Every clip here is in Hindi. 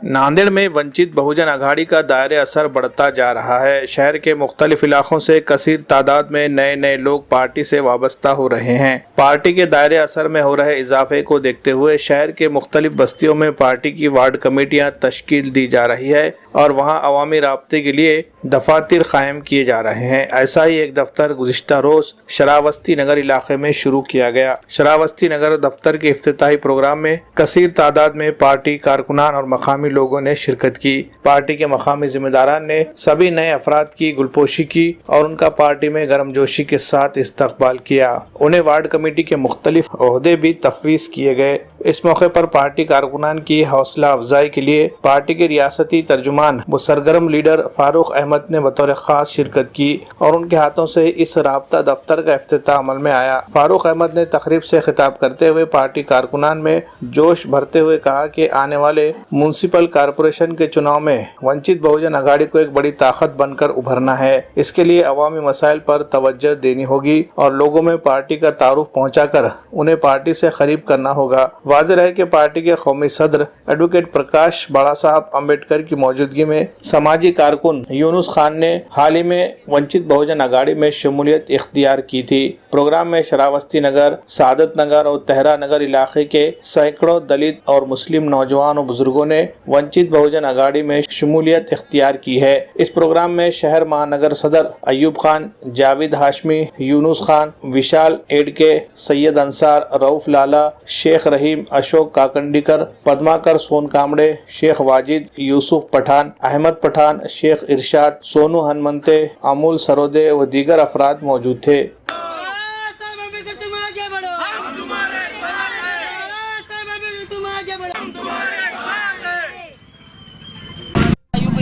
नांदेड़ में वंचित बहुजन अघाड़ी का दायरे असर बढ़ता जा रहा है। शहर के मुख्तलिफ इलाकों से कसीर तादाद में नए नए लोग पार्टी से वाबस्ता हो रहे हैं। पार्टी के दायरे असर में हो रहे इजाफे को देखते हुए शहर के मुख्तलिफ बस्तियों में पार्टी की वार्ड कमेटियां तश्कील दी जा रही है और वहां अवामी राब्ते के लिए दफातर कायम किए जा रहे हैं। ऐसा ही एक दफ्तर गुज़िश्ता रोज शरावस्ती नगर इलाके में शुरू किया गया। शरावस्ती नगर दफ्तर के इफ्तिताही प्रोग्राम में कसीर तादाद में पार्टी कारकुनान और मकामी लोगों ने शिरकत की। पार्टी के मकामी जिम्मेदारान ने सभी नए अफराद की गुलपोशी की और उनका पार्टी में गर्मजोशी के साथ इस्तकबाल किया। उन्हें वार्ड कमेटी के मुख्तलिफ ओहदे भी तफवीज किए गए। इस मौके पर पार्टी कारकुनान की हौसला अफजाई के लिए पार्टी के रियासती तर्जुमान व सरगर्म लीडर फारूक अहमद ने बतौर खास शिरकत की और उनके हाथों से इस राब्ता दफ्तर का इफ्तिताह अमल में आया। फारूक अहमद ने तकरीब से खिताब करते हुए पार्टी कारकुनान में जोश भरते हुए कहा कि आने वाले म्युनिसिपल कारपोरेशन के चुनाव में वंचित बहुजन अघाड़ी को एक बड़ी ताकत बनकर उभरना है। इसके लिए अवामी मसाइल पर तवज्जो देनी होगी और लोगों में पार्टी का तारुफ पहुंचाकर उन्हें पार्टी से करीब करना होगा। वाज़ेह है कि पार्टी के कौमी सदर एडवोकेट प्रकाश बड़ा साहब अम्बेडकर की मौजूदगी में समाजी कारकुन यूनुस खान ने हाल ही में वंचित बहुजन अघाड़ी में शमूलियत इख्तियार की थी। प्रोग्राम में शरावस्ती नगर, सादत नगर और तेहरा नगर इलाके के सैकड़ों दलित और मुस्लिम नौजवान और बुजुर्गों ने वंचित बहुजन अघाड़ी में शमूलियत इख्तियार की है। इस प्रोग्राम में शहर महानगर सदर अयूब खान, जावेद हाशमी, यूनुस खान, विशाल एडके, सैयद अंसार, रऊफ लाला, शेख रहीम, अशोक काकंडीकर, पद्माकर सोन कामड़े, शेख वाजिद, यूसुफ पठान, अहमद पठान, शेख इरशाद, सोनू हनुमंते, अमूल सरोदे व दीगर अफराद मौजूद थे।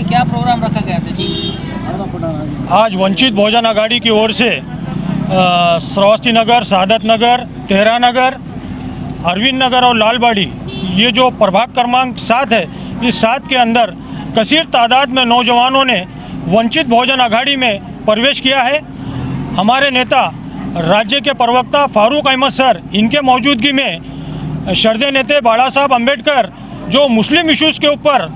क्या प्रोग्राम रखा गया था जी? आज वंचित बहुजन अघाड़ी की ओर से श्रावस्ती नगर, सादत नगर, तेहरा नगर, अरविंद नगर और लालबाड़ी, ये जो प्रभाग क्रमांक 7 है, इस 7 के अंदर कसीर तादाद में नौजवानों ने वंचित बहुजन अघाड़ी में प्रवेश किया है। हमारे नेता राज्य के प्रवक्ता फारूक अहमद सर, इनके मौजूदगी में शरदे नेता बाड़ा साहब अम्बेडकर जो मुस्लिम इश्यूज़ के ऊपर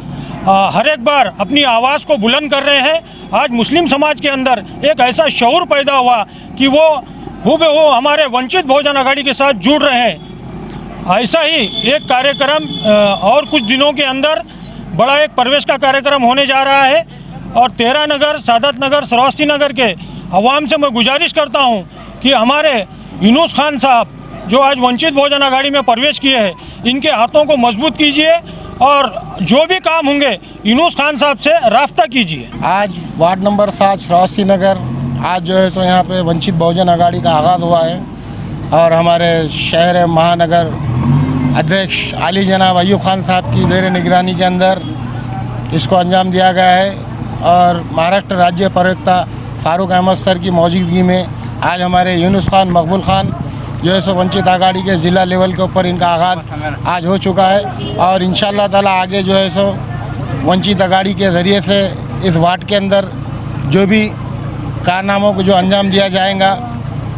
हर एक बार अपनी आवाज़ को बुलंद कर रहे हैं। आज मुस्लिम समाज के अंदर एक ऐसा शऊर पैदा हुआ कि वो हूबहू हमारे वंचित बहुजन अघाड़ी के साथ जुड़ रहे हैं। ऐसा ही एक कार्यक्रम और कुछ दिनों के अंदर बड़ा एक प्रवेश का कार्यक्रम होने जा रहा है और तेहरा नगर, सादत नगर, श्रावस्ती नगर के अवाम से मैं गुजारिश करता हूं कि हमारे यूनुस खान साहब जो आज वंचित बहुजन अघाड़ी में प्रवेश किए हैं, इनके हाथों को मजबूत कीजिए और जो भी काम होंगे यूनुस खान साहब से रास्ता कीजिए। आज वार्ड नंबर 7 श्रावस्ती नगर, आज जो है सो यहाँ पे वंचित बहुजन अघाड़ी का आगाज़ हुआ है और हमारे शहर महानगर अध्यक्ष आली जनाब अयूब खान साहब की ज़ेर निगरानी के अंदर इसको अंजाम दिया गया है और महाराष्ट्र राज्य प्रवक्ता फारूक अहमद सर की मौजूदगी में आज हमारे यूनुस खान, मकबूल खान जो है सो वंचित अघाड़ी के ज़िला लेवल के ऊपर इनका आगाज़ आज हो चुका है और इंशाअल्लाह ताला आगे जो है सो वंचित अघाड़ी के ज़रिए से इस वार्ड के अंदर जो भी कारनामों को जो अंजाम दिया जाएगा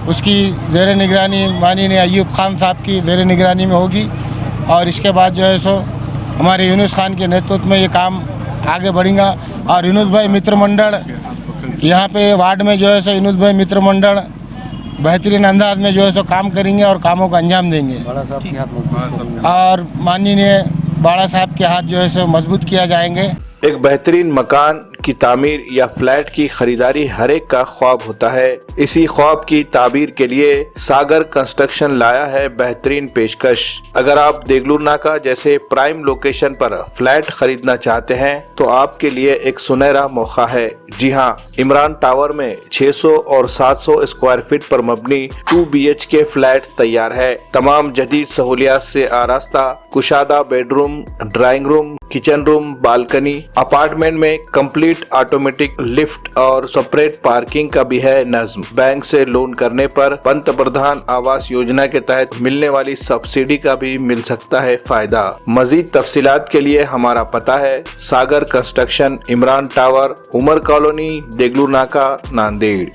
उसकी ज़ेर निगरानी माननीय अयूब खान साहब की ज़ेर निगरानी में होगी और इसके बाद जो है सो हमारे यूनुस खान के नेतृत्व में ये काम आगे बढ़ेगा और यूनुस भाई मित्र मंडल यहाँ पे वार्ड में जो है सो यूनुस भाई मित्र मंडल बेहतरीन अंदाज में जो है सो काम करेंगे और कामों का अंजाम देंगे और माननीय बाड़ा साहब के हाथ जो है सो मजबूत किया जाएंगे। एक बेहतरीन मकान की तामीर या फ्लैट की खरीदारी हर एक का ख्वाब होता है। इसी ख्वाब की ताबीर के लिए सागर कंस्ट्रक्शन लाया है बेहतरीन पेशकश। अगर आप देगलूर नाका जैसे प्राइम लोकेशन पर फ्लैट खरीदना चाहते हैं तो आपके लिए एक सुनहरा मौका है। जी हाँ, इमरान टावर में 600 और 700 स्क्वायर फीट पर मबनी 2 BHK फ्लैट तैयार है। तमाम जदीद सहूलियात से आरास्ता, कुशादा bedroom, drawing room, kitchen room, balcony, apartment में कंप्लीट ऑटोमेटिक लिफ्ट और सेपरेट पार्किंग का भी है नज़्म। बैंक से लोन करने पर पंतप्रधान आवास योजना के तहत मिलने वाली सब्सिडी का भी मिल सकता है फायदा। मजीद तफसीलात के लिए हमारा पता है Sagar construction, Imran tower, Umar colony, Degloor Naka, Nanded.